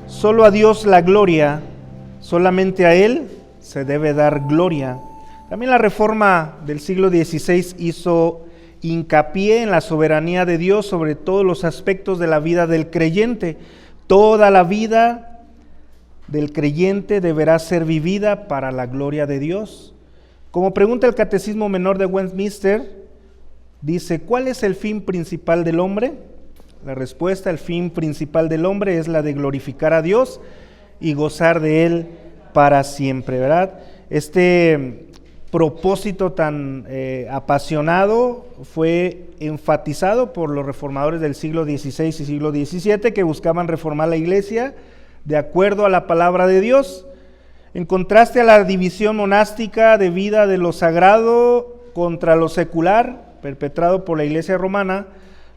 Solo a Dios la gloria, solamente a Él se debe dar gloria. También la Reforma del siglo XVI hizo hincapié en la soberanía de Dios sobre todos los aspectos de la vida del creyente. Toda la vida del creyente deberá ser vivida para la gloria de Dios. Como pregunta el Catecismo Menor de Westminster, dice, ¿cuál es el fin principal del hombre? La respuesta, el fin principal del hombre es la de glorificar a Dios y gozar de Él para siempre, ¿verdad? Este propósito tan apasionado fue enfatizado por los reformadores del siglo XVI y siglo XVII que buscaban reformar la iglesia de acuerdo a la palabra de Dios. En contraste a la división monástica de vida de lo sagrado contra lo secular perpetrado por la iglesia romana,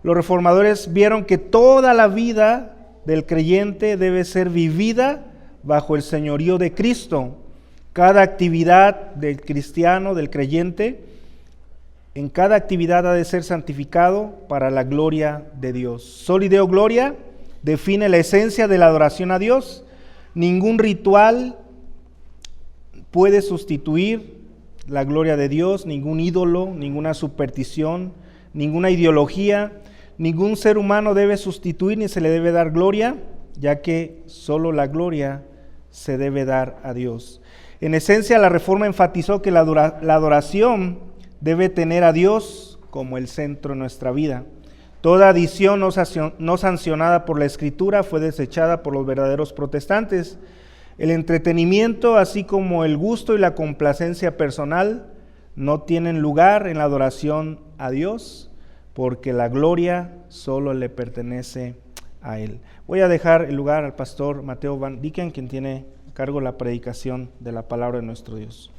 los reformadores vieron que toda la vida del creyente debe ser vivida bajo el señorío de Cristo. Cada actividad del cristiano, del creyente, en cada actividad ha de ser santificado para la gloria de Dios. Soli Deo Gloria define la esencia de la adoración a Dios. Ningún ritual puede sustituir la gloria de Dios, ningún ídolo, ninguna superstición, ninguna ideología, ningún ser humano debe sustituir ni se le debe dar gloria, ya que solo la gloria se debe dar a Dios. En esencia, la Reforma enfatizó que la adoración debe tener a Dios como el centro de nuestra vida. Toda adición no sancionada por la Escritura fue desechada por los verdaderos protestantes. El entretenimiento, así como el gusto y la complacencia personal, no tienen lugar en la adoración a Dios, porque la gloria solo le pertenece a Él. Voy a dejar el lugar al pastor Mateo Van Dicken, quien tiene a cargo la predicación de la palabra de nuestro Dios.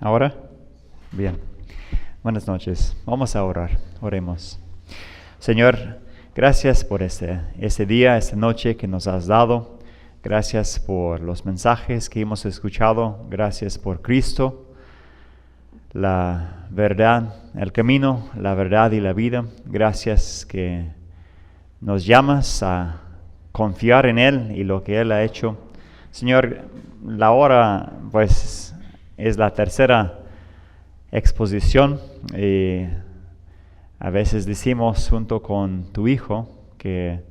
¿Ahora? Bien. Buenas noches. Vamos a orar. Oremos. Señor, gracias por este día, esta noche que nos has dado. Gracias por los mensajes que hemos escuchado. Gracias por Cristo, la verdad, el camino, la verdad y la vida. Gracias que nos llamas a confiar en Él y lo que Él ha hecho. Señor, la hora, pues, es la tercera exposición y a veces decimos junto con tu Hijo que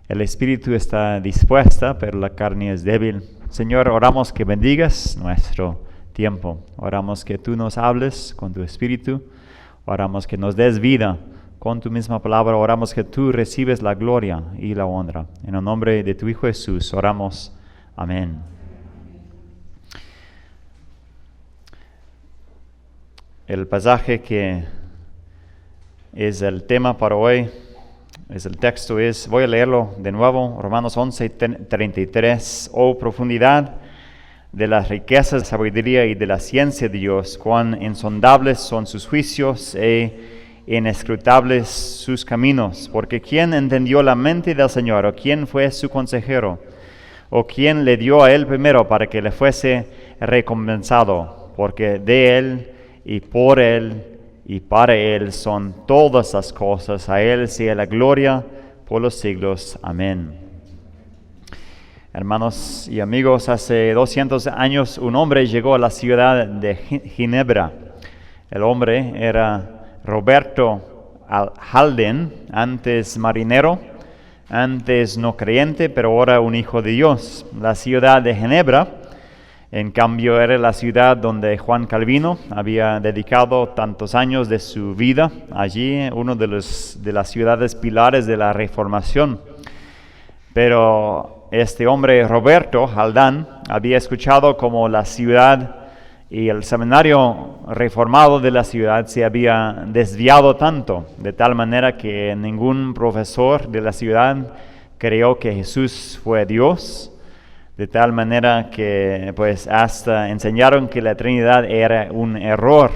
el espíritu está dispuesta, pero la carne es débil. Señor, oramos que bendigas nuestro tiempo. Oramos que tú nos hables con tu espíritu. Oramos que nos des vida con tu misma palabra. Oramos que tú recibes la gloria y la honra. En el nombre de tu Hijo Jesús oramos. Amén. El pasaje que es el tema para hoy, voy a leerlo de nuevo, Romanos 11:33. Oh profundidad de las riquezas, sabiduría y de la ciencia de Dios, cuán insondables son sus juicios e inescrutables sus caminos. Porque ¿quién entendió la mente del Señor? ¿O quién fue su consejero? ¿O quién le dio a Él primero para que le fuese recompensado? Porque de Él y por Él y para Él son todas las cosas. A Él sea la gloria por los siglos. Amén. Hermanos y amigos, hace 200 años un hombre llegó a la ciudad de Ginebra. El hombre era Roberto Haldane, antes marinero, antes no creyente, pero ahora un hijo de Dios. La ciudad de Ginebra, en cambio, era la ciudad donde Juan Calvino había dedicado tantos años de su vida. Allí, uno de las ciudades pilares de la Reformación. Pero este hombre, Roberto Haldane, había escuchado cómo la ciudad y el seminario reformado de la ciudad se había desviado tanto, de tal manera que ningún profesor de la ciudad creyó que Jesús fue Dios, de tal manera que pues hasta enseñaron que la Trinidad era un error.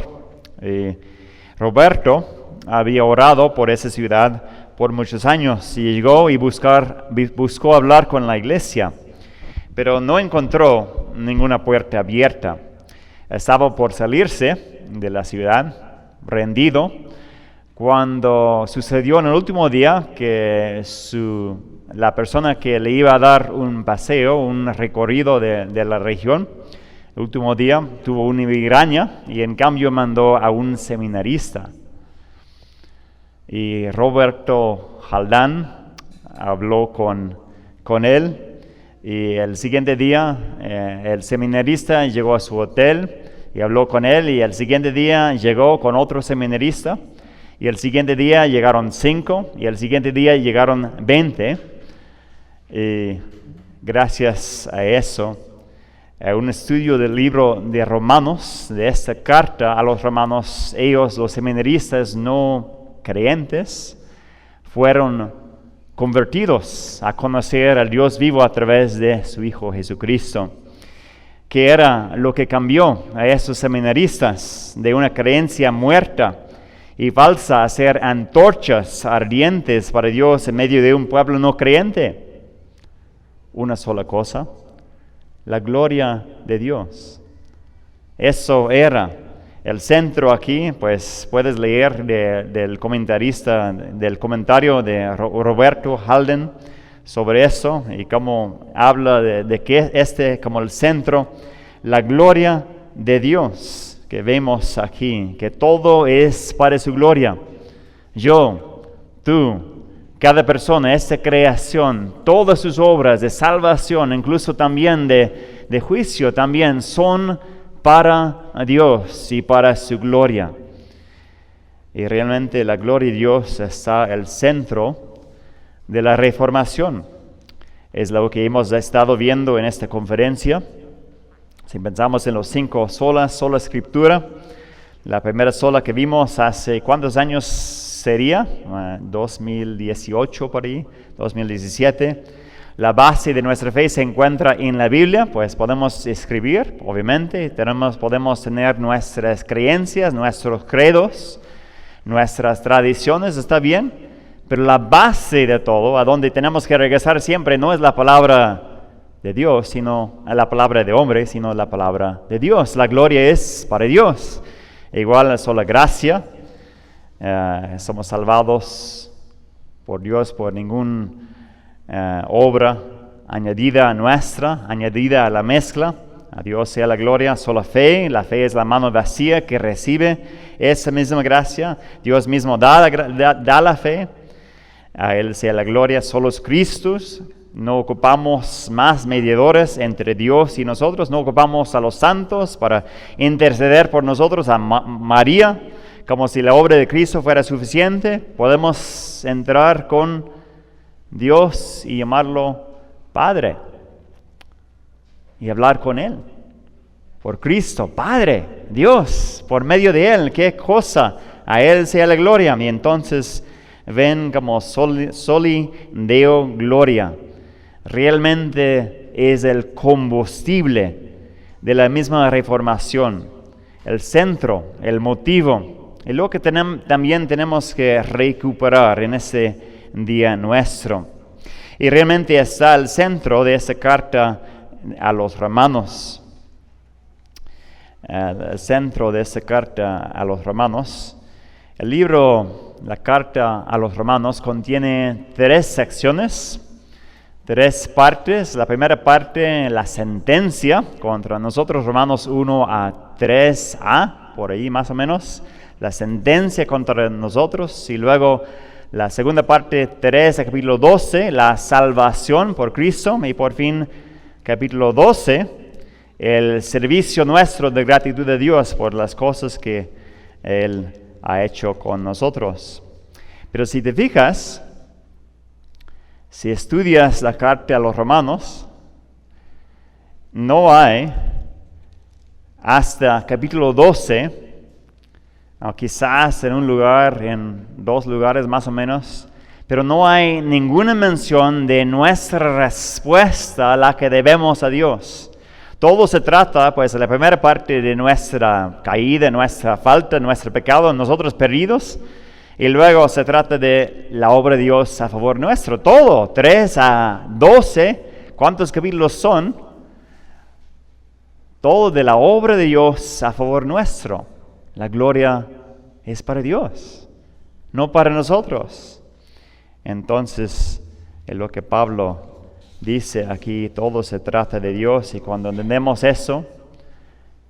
Roberto había orado por esa ciudad por muchos años y llegó y buscó hablar con la iglesia, pero no encontró ninguna puerta abierta. Estaba por salirse de la ciudad, rendido, cuando sucedió en el último día que la persona que le iba a dar un paseo, un recorrido de la región, el último día tuvo una migraña y en cambio mandó a un seminarista. Y Roberto Haldán habló con él. Y el siguiente día el seminarista llegó a su hotel y habló con él, y el siguiente día llegó con otro seminarista, y el siguiente día llegaron 5, y el siguiente día llegaron 20. Y gracias a eso, un estudio del libro de Romanos, de esta carta a los romanos, ellos, los seminaristas no creyentes, fueron convertidos a conocer al Dios vivo a través de su Hijo Jesucristo. ¿Qué era lo que cambió a esos seminaristas de una creencia muerta y falsa a ser antorchas ardientes para Dios en medio de un pueblo no creyente? Una sola cosa: la gloria de Dios. Eso era el centro aquí. Pues puedes leer del comentario de Roberto Haldán sobre eso y cómo habla de que como el centro, la gloria de Dios que vemos aquí, que todo es para su gloria. Yo, tú, cada persona, esta creación, todas sus obras de salvación, incluso también de juicio, también son para Dios y para su gloria. Y realmente la gloria de Dios está el centro de la reformación. Es lo que hemos estado viendo en esta conferencia. Si pensamos en los 5 solas, sola escritura, la primera sola que vimos hace ¿cuántos años sería? 2018 por ahí, 2017. La base de nuestra fe se encuentra en la Biblia. Pues podemos escribir, obviamente, podemos tener nuestras creencias, nuestros credos, nuestras tradiciones, está bien, pero la base de todo, a donde tenemos que regresar siempre, no es la palabra de Dios, sino la palabra de hombre, sino la palabra de Dios. La gloria es para Dios. Igual la sola gracia, somos salvados por Dios por ningún obra añadida a nuestra, añadida a la mezcla. A Dios sea la gloria, sola fe. La fe es la mano vacía que recibe esa misma gracia. Dios mismo da la fe. A Él sea la gloria, solos Cristos. No ocupamos más mediadores entre Dios y nosotros. No ocupamos a los santos para interceder por nosotros, a María, como si la obra de Cristo fuera suficiente. Podemos entrar con Dios y llamarlo Padre y hablar con Él por Cristo, Padre, Dios, por medio de Él. ¿Qué cosa? A Él sea la gloria. Y entonces ven como soli Deo gloria. Realmente es el combustible de la misma reformación, el centro, el motivo, y lo que también tenemos que recuperar en este día nuestro. Y realmente está al centro de esta carta a los romanos. El centro de esta carta a los romanos. El libro, la carta a los romanos, contiene 3 secciones, 3 partes. La primera parte, la sentencia contra nosotros, Romanos 1 a 3a, por ahí más o menos. La sentencia contra nosotros. Y luego la segunda parte, 3 a capítulo 12, la salvación por Cristo. Y por fin, capítulo 12, el servicio nuestro de gratitud a Dios por las cosas que Él ha hecho con nosotros. Pero si te fijas, si estudias la carta a los romanos, no hay hasta capítulo 12, o quizás en 2 lugares más o menos, pero no hay ninguna mención de nuestra respuesta a la que debemos a Dios. Todo se trata, pues, de la primera parte de nuestra caída, nuestra falta, nuestro pecado, nosotros perdidos, y luego se trata de la obra de Dios a favor nuestro. Todo, 3 a 12, ¿cuántos capítulos son? Todo de la obra de Dios a favor nuestro. La gloria es para Dios, no para nosotros. Entonces, es lo que Pablo dice aquí, todo se trata de Dios, y cuando entendemos eso,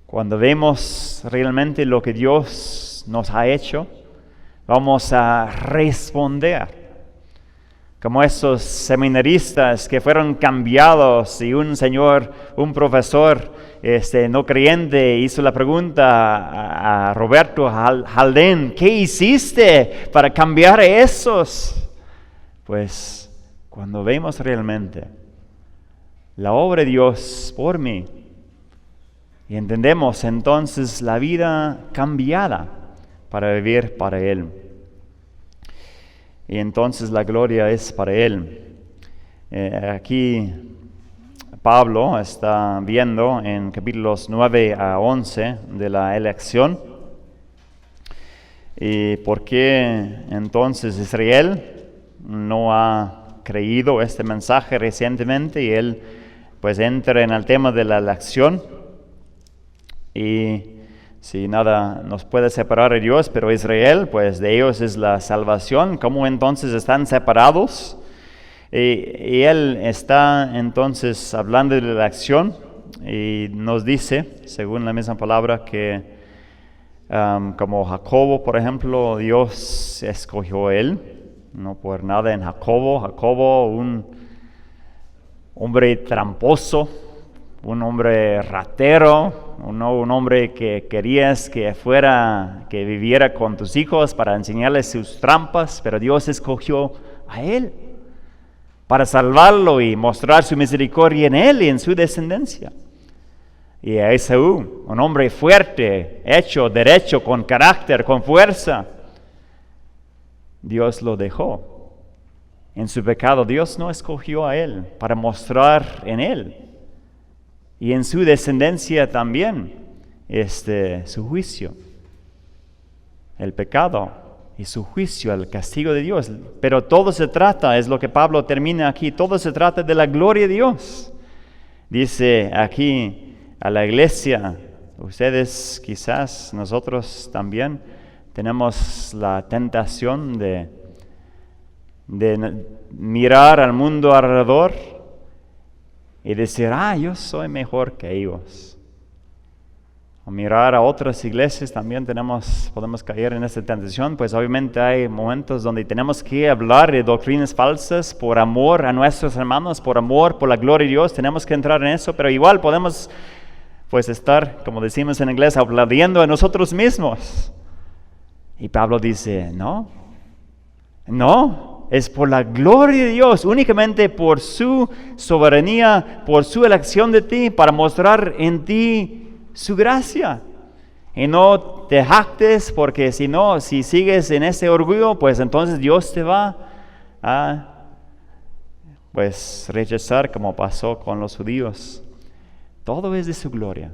cuando vemos realmente lo que Dios nos ha hecho, vamos a responder. Como esos seminaristas que fueron cambiados y un profesor no creyente hizo la pregunta a Roberto Haldén, ¿qué hiciste para cambiar a esos? Pues cuando vemos realmente la obra de Dios por mí y entendemos entonces la vida cambiada para vivir para Él. Y entonces la gloria es para Él. Aquí Pablo está viendo en capítulos 9 a 11 de la elección. ¿Y por qué entonces Israel no ha creído este mensaje recientemente? Y él pues entra en el tema de la elección. Y si nada nos puede separar de Dios, pero Israel, pues de ellos es la salvación. ¿Cómo entonces están separados? Y él está entonces hablando de la elección y nos dice, según la misma palabra, que como Jacobo, por ejemplo, Dios escogió a él. No por nada en Jacobo, un hombre tramposo, un hombre ratero, un hombre que querías que viviera con tus hijos para enseñarles sus trampas, pero Dios escogió a él para salvarlo y mostrar su misericordia en él y en su descendencia. Y a Esaú, un hombre fuerte, hecho, derecho, con carácter, con fuerza, Dios lo dejó. En su pecado Dios no escogió a él para mostrar en él y en su descendencia también su juicio, el pecado y su juicio, el castigo de Dios. Pero todo se trata, es lo que Pablo termina aquí, todo se trata de la gloria de Dios. Dice aquí a la iglesia, ustedes quizás, nosotros también, tenemos la tentación de mirar al mundo alrededor y decir, yo soy mejor que ellos. O mirar a otras iglesias también podemos caer en esta tentación, pues obviamente hay momentos donde tenemos que hablar de doctrinas falsas por amor a nuestros hermanos, por amor, por la gloria de Dios, tenemos que entrar en eso, pero igual podemos pues estar, como decimos en inglés, aplaudiendo a nosotros mismos. Y Pablo dice, no, es por la gloria de Dios, únicamente por su soberanía, por su elección de ti, para mostrar en ti su gracia. Y no te jactes, porque si sigues en ese orgullo, pues entonces Dios te va a rechazar, como pasó con los judíos. Todo es de su gloria,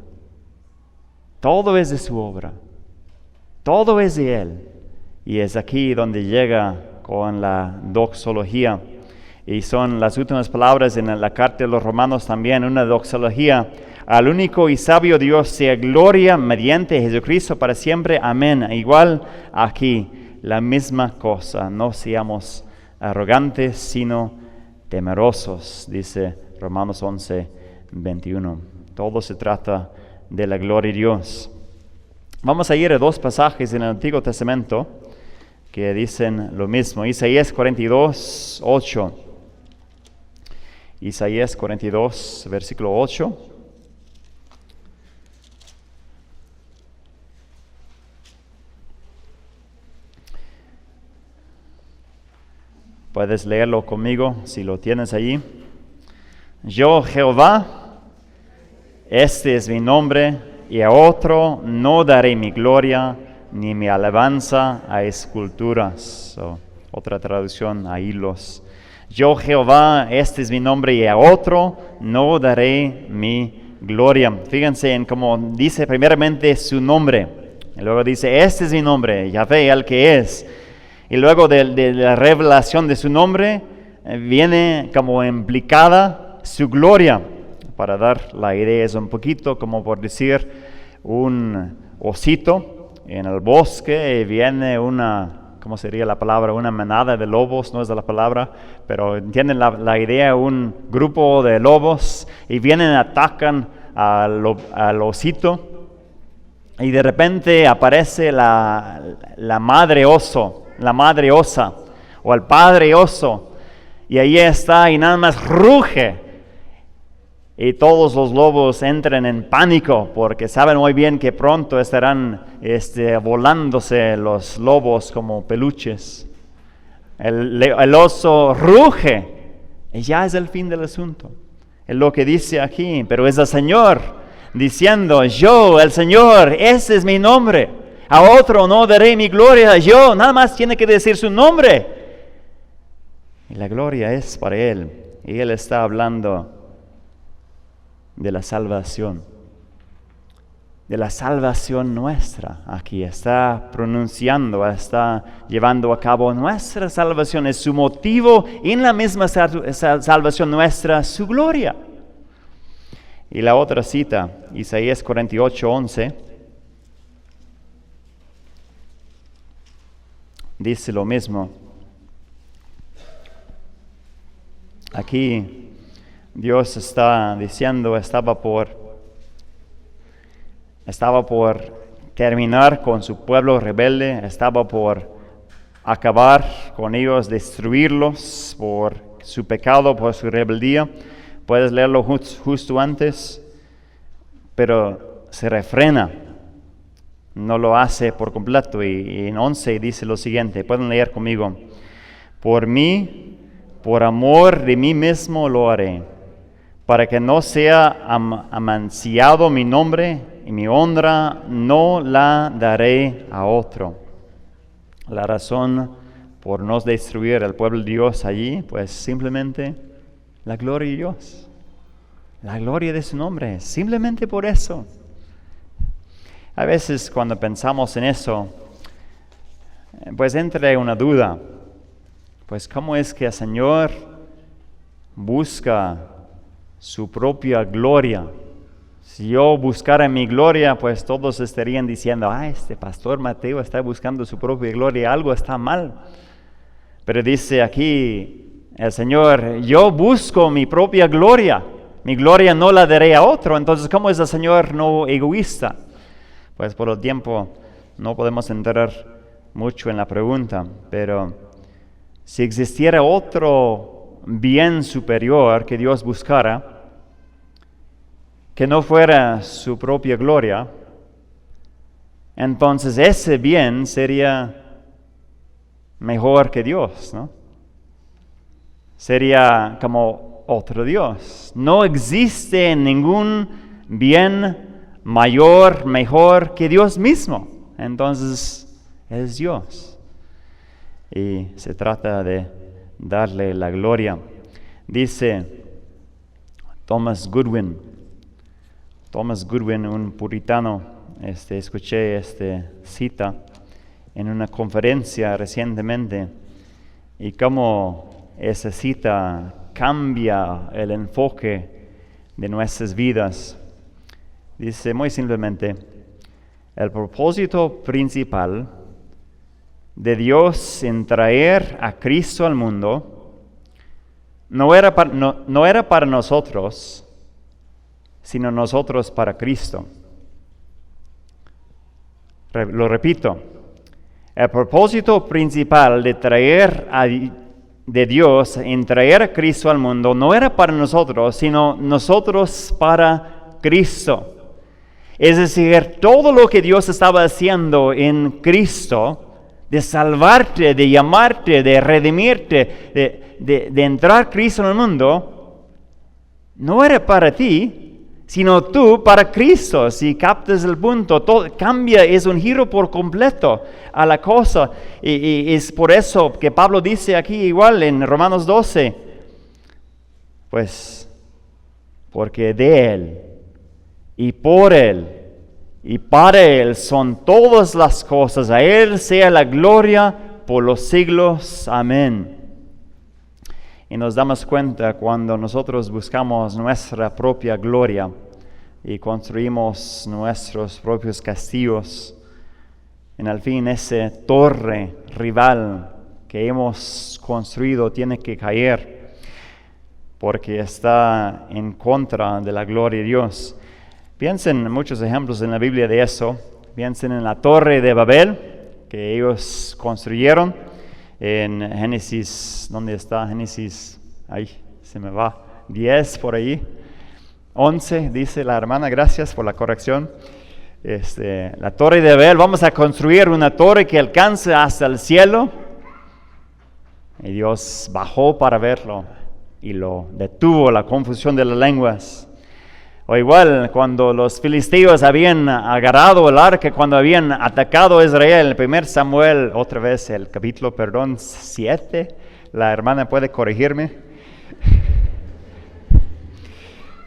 todo es de su obra. Todo es de Él. Y es aquí donde llega con la doxología. Y son las últimas palabras en la carta de los Romanos también, una doxología. Al único y sabio Dios sea gloria mediante Jesucristo para siempre. Amén. Igual aquí, la misma cosa. No seamos arrogantes, sino temerosos, dice Romanos 11, 21. Todo se trata de la gloria de Dios. Vamos a ir a 2 pasajes en el Antiguo Testamento que dicen lo mismo. Isaías 42, 8. Isaías 42, versículo 8. Puedes leerlo conmigo si lo tienes allí. Yo, Jehová, este es mi nombre, y a otro no daré mi gloria ni mi alabanza a esculturas. Otra traducción, a hilos. Yo Jehová, este es mi nombre, y a otro no daré mi gloria. Fíjense en cómo dice primeramente su nombre, y luego dice, este es mi nombre, Yahvé, el que es. Y luego de la revelación de su nombre, viene como implicada su gloria. Para dar la idea es un poquito como por decir un osito en el bosque y viene una, ¿cómo sería la palabra? Una manada de lobos, no es la palabra, pero entienden la idea, un grupo de lobos y vienen, atacan al osito y de repente aparece la madre oso, la madre osa o el padre oso y ahí está y nada más ruge. Y todos los lobos entran en pánico porque saben muy bien que pronto estarán volándose los lobos como peluches. El oso ruge y ya es el fin del asunto. Es lo que dice aquí, pero es el Señor diciendo, yo, el Señor, ese es mi nombre. A otro no daré mi gloria, yo, nada más tiene que decir su nombre. Y la gloria es para Él. Y Él está hablando de la salvación nuestra. Aquí está pronunciando, está llevando a cabo nuestra salvación. Es su motivo en la misma salvación nuestra, su gloria. Y la otra cita, Isaías 48:11, dice lo mismo. Aquí Dios está diciendo, estaba por terminar con su pueblo rebelde, estaba por acabar con ellos, destruirlos por su pecado, por su rebeldía. Puedes leerlo justo antes, pero se refrena, no lo hace por completo. Y en 11 dice lo siguiente, pueden leer conmigo. Por mí, por amor de mí mismo lo haré, para que no sea amanciado mi nombre y mi honra no la daré a otro. La razón por no destruir al pueblo de Dios allí, pues simplemente la gloria de Dios, la gloria de su nombre, simplemente por eso. A veces cuando pensamos en eso, pues entra una duda, pues ¿cómo es que el Señor busca su propia gloria? Si yo buscara mi gloria, pues todos estarían diciendo, este pastor Mateo está buscando su propia gloria, algo está mal. Pero dice aquí el Señor, yo busco mi propia gloria, mi gloria no la daré a otro. Entonces, ¿cómo es el Señor no egoísta? Pues por el tiempo no podemos entrar mucho en la pregunta, pero si existiera otro bien superior que Dios buscara, que no fuera su propia gloria, entonces ese bien sería mejor que Dios, ¿no? Sería como otro Dios. No existe ningún bien mayor, mejor que Dios mismo. Entonces es Dios. Y se trata de darle la gloria. Dice Thomas Goodwin, un puritano, escuché esta cita en una conferencia recientemente y cómo esa cita cambia el enfoque de nuestras vidas. Dice muy simplemente, el propósito principal de Dios en traer a Cristo al mundo no era para nosotros, sino nosotros para Cristo. Lo repito, el propósito principal de Dios en traer a Cristo al mundo no era para nosotros, sino nosotros para Cristo. Es decir, todo lo que Dios estaba haciendo en Cristo, de salvarte, de llamarte, de redimirte, de entrar Cristo en el mundo, no era para ti, sino tú para Cristo. Si captas el punto, todo cambia, es un giro por completo a la cosa. Y es por eso que Pablo dice aquí igual en Romanos 12, pues, porque de Él, y por Él, y para Él son todas las cosas. A Él sea la gloria por los siglos. Amén. Y nos damos cuenta cuando nosotros buscamos nuestra propia gloria y construimos nuestros propios castillos, en el fin esa torre rival que hemos construido tiene que caer porque está en contra de la gloria de Dios. Piensen en muchos ejemplos en la Biblia de eso. Piensen en la torre de Babel que ellos construyeron en Génesis. ¿Dónde está Génesis? Ahí se me va. 10 por ahí. 11 dice la hermana, gracias por la corrección. La torre de Babel, vamos a construir una torre que alcance hasta el cielo. Y Dios bajó para verlo y lo detuvo, la confusión de las lenguas. O igual, cuando los filisteos habían agarrado el arca, cuando habían atacado a Israel, el 1 Samuel, otra vez el capítulo, 7, la hermana puede corregirme.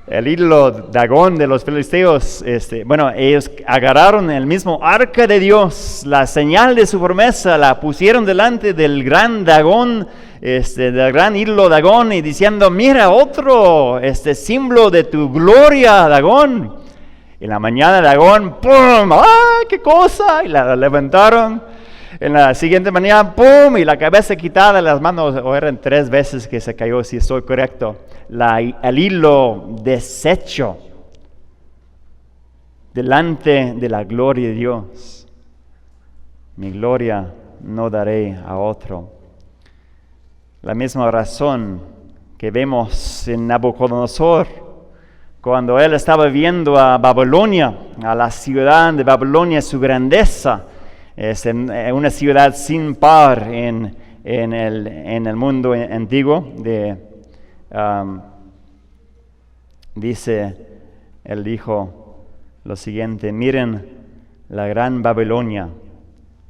El ídolo Dagón de los filisteos, ellos agarraron el mismo arca de Dios, la señal de su promesa, la pusieron delante del gran Dagón, del gran ídolo Dagón, y diciendo, mira, otro símbolo de tu gloria, Dagón. En la mañana Dagón, ¡pum! ¡Ah, qué cosa! Y la levantaron. En la siguiente mañana, ¡pum! Y la cabeza quitada de las manos, o eran 3 veces que se cayó, si estoy correcto. El hilo deshecho delante de la gloria de Dios. Mi gloria no daré a otro. La misma razón que vemos en Nabucodonosor, cuando él estaba viendo a Babilonia, a la ciudad de Babilonia, su grandeza. Es una ciudad sin par en el mundo antiguo. Él dijo lo siguiente, miren la gran Babilonia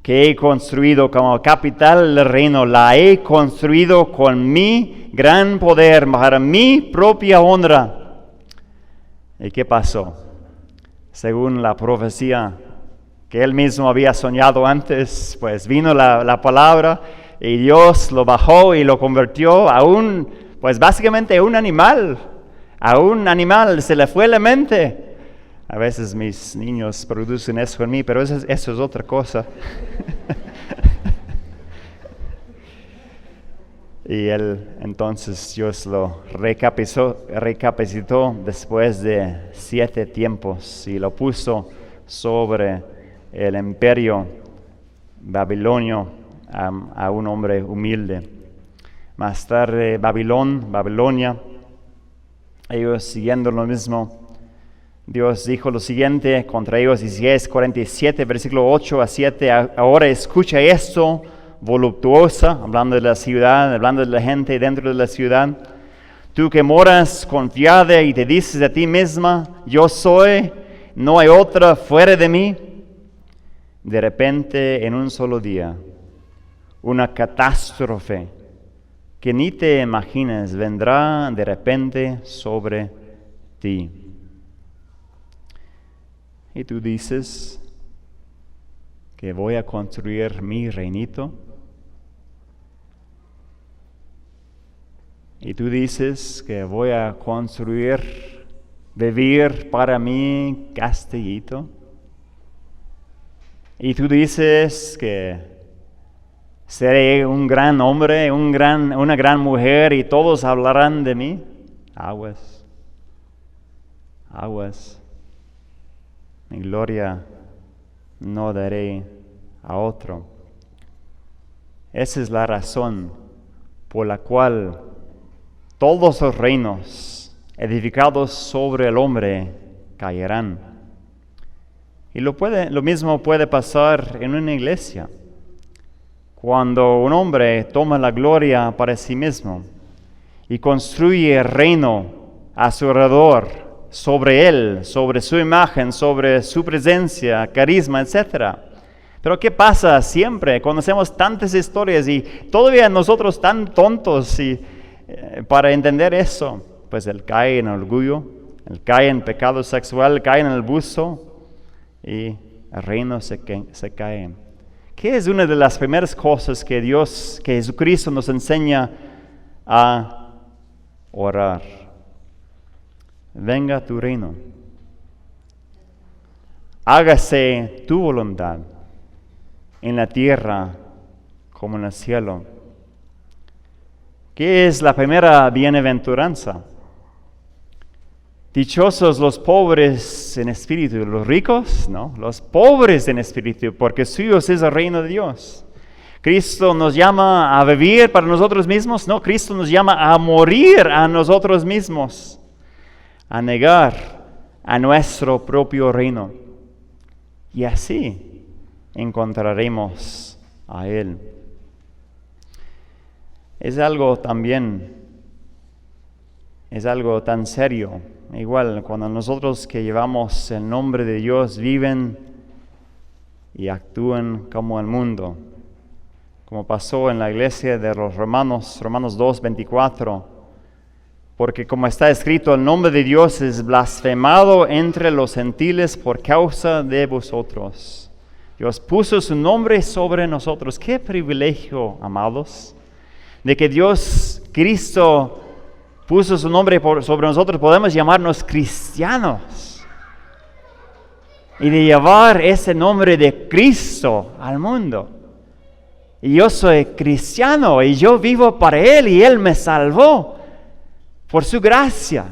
que he construido como capital del reino, la he construido con mi gran poder, para mi propia honra. ¿Y qué pasó? Según la profecía que él mismo había soñado antes, pues vino la palabra y Dios lo bajó y lo convirtió básicamente a un animal. A un animal se le fue la mente. A veces mis niños producen eso en mí, pero eso es otra cosa. Y entonces Dios lo recapacitó después de 7 tiempos y lo puso sobre el imperio babilonio a un hombre humilde. Más tarde Babilonia, ellos siguiendo lo mismo, Dios dijo lo siguiente contra ellos, Isaías 47, versículo 8 a 7, ahora escucha esto, voluptuosa, hablando de la ciudad, hablando de la gente dentro de la ciudad, tú que moras confiada y te dices a ti misma, yo soy, no hay otra fuera de mí. De repente, en un solo día, una catástrofe que ni te imaginas vendrá de repente sobre ti. Y tú dices que voy a construir mi reinito. Y tú dices que voy a vivir para mi castillito. Y tú dices que seré un gran hombre, una gran mujer y todos hablarán de mí. Aguas. Mi gloria no daré a otro. Esa es la razón por la cual todos los reinos edificados sobre el hombre caerán. Y lo mismo puede pasar en una iglesia. Cuando un hombre toma la gloria para sí mismo y construye el reino a su alrededor, sobre Él, sobre su imagen, sobre su presencia, carisma, etc. Pero ¿qué pasa siempre cuando hacemos tantas historias y todavía nosotros tan tontos para entender eso? Pues Él cae en orgullo, Él cae en pecado sexual, cae en el abuso y el reino se cae. ¿Qué es una de las primeras cosas que Jesucristo nos enseña a orar? Venga tu reino. Hágase tu voluntad en la tierra como en el cielo. ¿Qué es la primera bienaventuranza? Dichosos los pobres en espíritu, los ricos, ¿no? Los pobres en espíritu, porque suyos es el reino de Dios. ¿Cristo nos llama a vivir para nosotros mismos? No, Cristo nos llama a morir a nosotros mismos, a negar a nuestro propio reino. Y así encontraremos a Él. Es algo tan serio. Igual, cuando nosotros que llevamos el nombre de Dios viven y actúan como el mundo, como pasó en la iglesia de los Romanos 2:24, porque como está escrito, el nombre de Dios es blasfemado entre los gentiles por causa de vosotros. Dios puso su nombre sobre nosotros. ¡Qué privilegio, amados! De que Cristo puso su nombre sobre nosotros, podemos llamarnos cristianos. Y de llevar ese nombre de Cristo al mundo. Y yo soy cristiano y yo vivo para Él y Él me salvó por su gracia.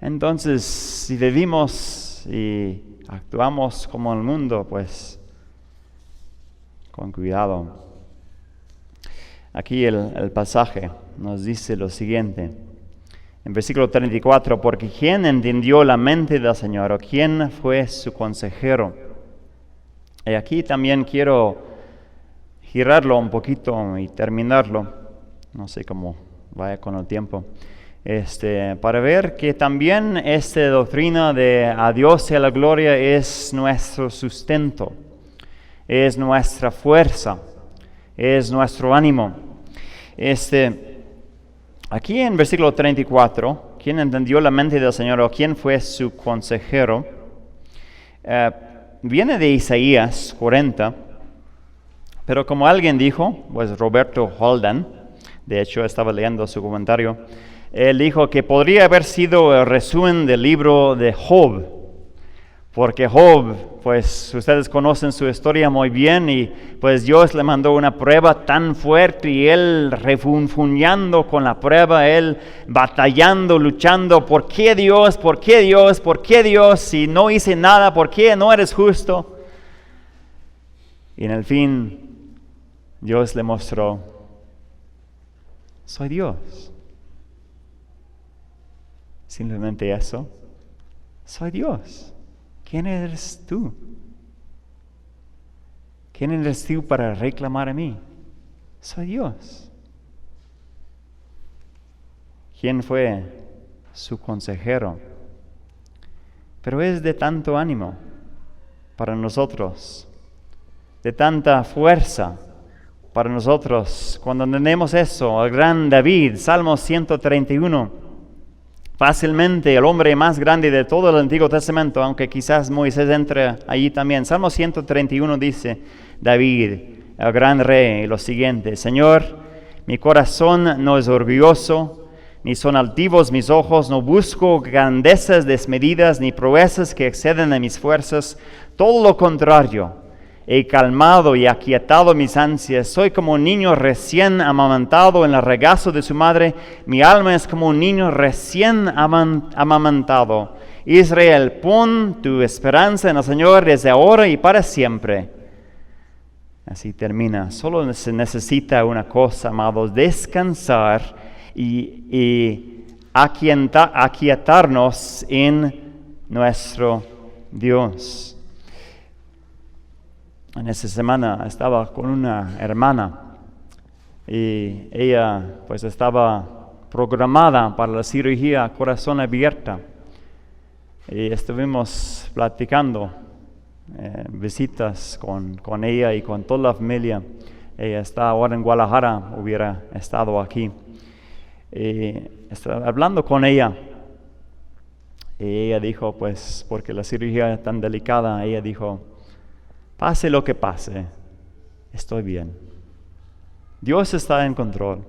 Entonces, si vivimos y actuamos como el mundo, pues con cuidado. Aquí el pasaje nos dice lo siguiente, en versículo 34, porque ¿quién entendió la mente del Señor? ¿O quién fue su consejero? Y aquí también quiero girarlo un poquito y terminarlo, no sé cómo vaya con el tiempo, para ver que también esta doctrina de a Dios y a la gloria es nuestro sustento, es nuestra fuerza, es nuestro ánimo. Aquí en versículo 34, ¿quién entendió la mente del Señor o quién fue su consejero? Viene de Isaías 40, pero como alguien dijo, pues Roberto Holden, de hecho estaba leyendo su comentario, él dijo que podría haber sido el resumen del libro de Job, porque Job, pues ustedes conocen su historia muy bien y pues Dios le mandó una prueba tan fuerte y él refunfuñando con la prueba, él batallando, luchando, ¿por qué Dios? ¿Por qué Dios? ¿Por qué Dios? Si no hice nada, ¿por qué no eres justo? Y en el fin, Dios le mostró, soy Dios. Simplemente eso, soy Dios. ¿Quién eres tú? ¿Quién eres tú para reclamar a mí? Soy Dios. ¿Quién fue su consejero? Pero es de tanto ánimo para nosotros, de tanta fuerza para nosotros. Cuando entendemos eso, el gran David, Salmo 131, fácilmente el hombre más grande de todo el Antiguo Testamento, aunque quizás Moisés entre allí también. Salmo 131 dice David, el gran rey, lo siguiente: Señor, mi corazón no es orgulloso, ni son altivos mis ojos, no busco grandezas desmedidas, ni proezas que exceden a mis fuerzas. Todo lo contrario, he calmado y aquietado mis ansias. Soy como un niño recién amamantado en el regazo de su madre. Mi alma es como un niño recién amamantado. Israel, pon tu esperanza en el Señor desde ahora y para siempre. Así termina. Solo se necesita una cosa, amados: descansar y aquietarnos en nuestro Dios. En esta semana estaba con una hermana y ella pues estaba programada para la cirugía corazón abierta. Y estuvimos platicando, visitas con ella y con toda la familia. Ella está ahora en Guadalajara, hubiera estado aquí. Y estaba hablando con ella. Y ella dijo, pues, porque la cirugía es tan delicada, ella dijo, pase lo que pase, estoy bien. Dios está en control.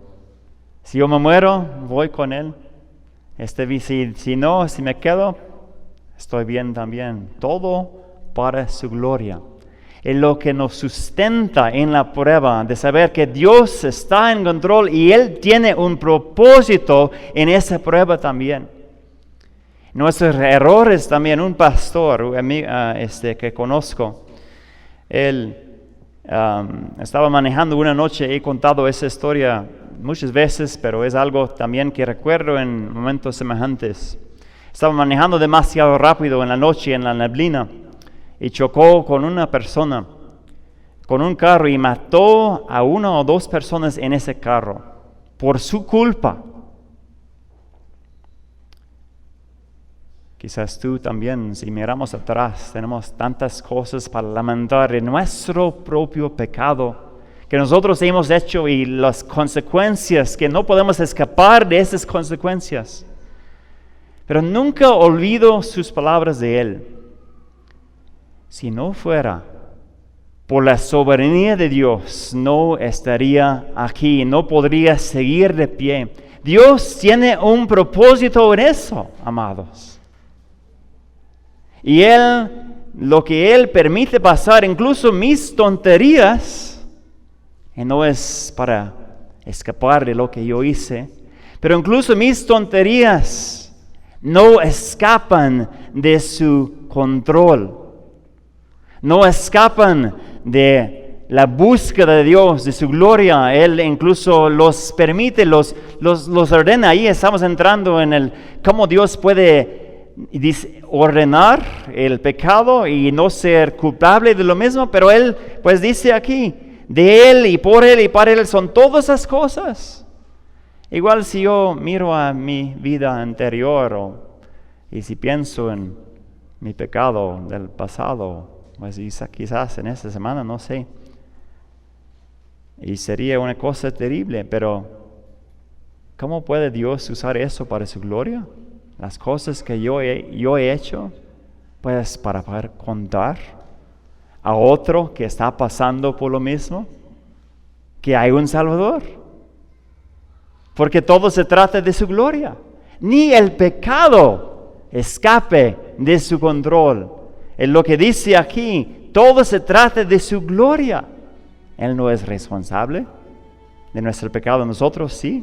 Si yo me muero, voy con Él. Si no, si me quedo, estoy bien también. Todo para su gloria. Es lo que nos sustenta en la prueba de saber que Dios está en control y Él tiene un propósito en esa prueba también. Nuestros errores también. Un pastor que conozco, él estaba manejando una noche. He contado esa historia muchas veces, pero es algo también que recuerdo en momentos semejantes. Estaba manejando demasiado rápido en la noche en la neblina y chocó con una persona, con un carro, y mató a una o dos personas en ese carro por su culpa. Quizás tú también, si miramos atrás, tenemos tantas cosas para lamentar en nuestro propio pecado que nosotros hemos hecho y las consecuencias, que no podemos escapar de esas consecuencias. Pero nunca olvido sus palabras de Él. Si no fuera por la soberanía de Dios, no estaría aquí, no podría seguir de pie. Dios tiene un propósito en eso, amados. Y lo que Él permite pasar, incluso mis tonterías, y no es para escapar de lo que yo hice, pero incluso mis tonterías no escapan de su control, no escapan de la búsqueda de Dios, de su gloria. Él incluso los permite, los ordena. Ahí estamos entrando en cómo Dios puede ordenar el pecado y no ser culpable de lo mismo, pero Él pues dice aquí, de Él y por Él y para Él son todas esas cosas. Igual si yo miro a mi vida anterior y si pienso en mi pecado del pasado, pues quizás en esta semana, no sé, y sería una cosa terrible, pero ¿cómo puede Dios usar eso para su gloria? Las cosas que yo he hecho, pues para poder contar a otro que está pasando por lo mismo, que hay un Salvador. Porque todo se trata de su gloria. Ni el pecado escape de su control. En lo que dice aquí, todo se trata de su gloria. Él no es responsable de nuestro pecado, nosotros sí.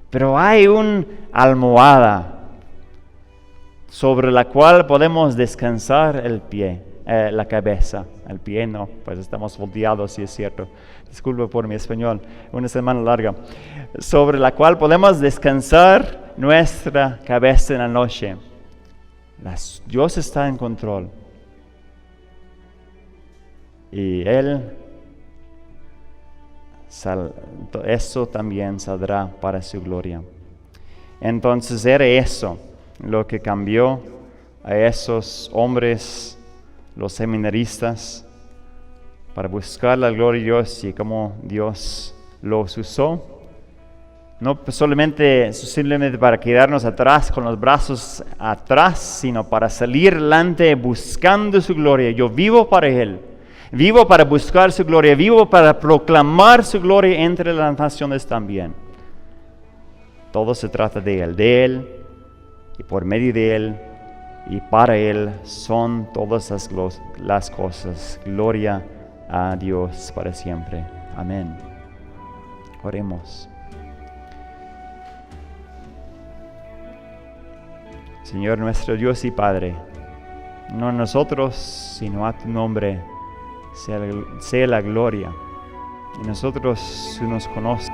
Pero hay una almohada sobre la cual podemos descansar la cabeza. El pie no, pues estamos volteados, si es cierto. Disculpe por mi español, una semana larga. Sobre la cual podemos descansar nuestra cabeza en la noche. Dios está en control. Y eso también saldrá para su gloria. Entonces era eso lo que cambió a esos hombres, los seminaristas, para buscar la gloria de Dios y cómo Dios los usó. No solamente para quedarnos atrás con los brazos atrás, sino para salir adelante buscando su gloria. Yo vivo para Él, vivo para buscar su gloria, vivo para proclamar su gloria entre las naciones también. Todo se trata de Él y por medio de Él y para Él son todas las cosas. Gloria a Dios para siempre. Amén. Oremos. Señor nuestro Dios y Padre, no a nosotros, sino a tu nombre sea la gloria. Y nosotros, tú nos conoces.